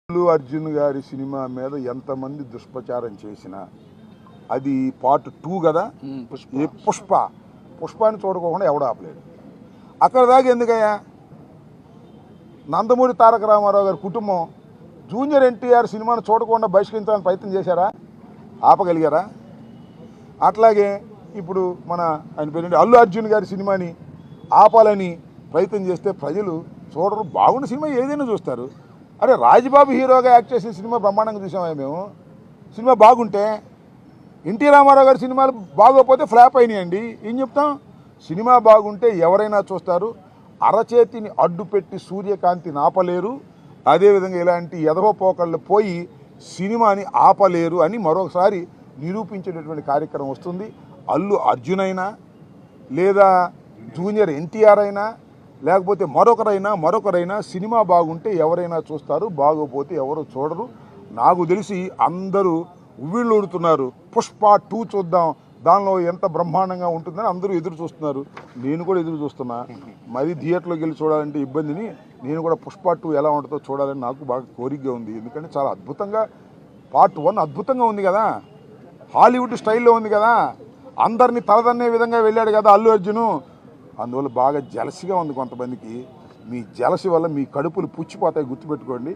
అల్లు అర్జున్ గారి సినిమా మీద ఎంతమంది దుష్ప్రచారం చేసినా అది పార్ట్ 2 కదా. ఈ పుష్పాన్ని చూడకోకుండా ఎవడు ఆపలేడు. అక్కడ దాకా ఎందుకయ్యా? నందమూరి తారక రామారావు గారి కుటుంబం జూనియర్ ఎన్టీఆర్ సినిమాను చూడకుండా బహిష్కరించాలని ప్రయత్నం చేశారా? ఆపగలిగారా? అట్లాగే ఇప్పుడు ఆయన పేరు అల్లు అర్జున్ గారి సినిమాని ఆపాలని ప్రయత్నం చేస్తే ప్రజలు చూడరు. బాగున్న సినిమా ఏదైనా చూస్తారు. అరే రాజబాబు హీరోగా యాక్ట్ చేసిన సినిమా బ్రహ్మాండంగా చూసామా మేము? సినిమా బాగుంటే, ఎన్టీ రామారావు గారి సినిమాలు బాగోకపోతే ఫ్లాప్ అయినాయండి. ఏం చెప్తాం? సినిమా బాగుంటే ఎవరైనా చూస్తారు. అరచేతిని అడ్డుపెట్టి సూర్యకాంతిని ఆపలేరు. అదేవిధంగా ఇలాంటి ఎదవ పోకళ్ళు పోయి సినిమాని ఆపలేరు అని మరొకసారి నిరూపించేటటువంటి కార్యక్రమం వస్తుంది. అల్లు అర్జున్ అయినా లేదా జూనియర్ ఎన్టీఆర్ అయినా లేకపోతే మరొకరైనా సినిమా బాగుంటే ఎవరైనా చూస్తారు, బాగోపోతే ఎవరు చూడరు. నాకు తెలిసి అందరూ ఉవ్విళ్ళూడుతున్నారు. పుష్ప 2 చూద్దాం, దానిలో ఎంత బ్రహ్మాండంగా ఉంటుందని అందరూ ఎదురు చూస్తున్నారు. నేను కూడా ఎదురు చూస్తున్నా. మరి థియేటర్లోకి వెళ్ళి చూడాలంటే ఇబ్బందిని నేను కూడా పుష్ప 2 ఎలా ఉంటుందో చూడాలని నాకు బాగా కోరికగా ఉంది. ఎందుకంటే చాలా అద్భుతంగా పార్ట్ 1 అద్భుతంగా ఉంది కదా, హాలీవుడ్ స్టైల్లో ఉంది కదా, అందరినీ తలదన్నే విధంగా వెళ్ళాడు కదా అల్లు అర్జును. అందువల్ల బాగా జలసిగా ఉంది కొంతమందికి. మీ జలసి వల్ల మీ కడుపులు పుచ్చిపోతాయి, గుర్తుపెట్టుకోండి.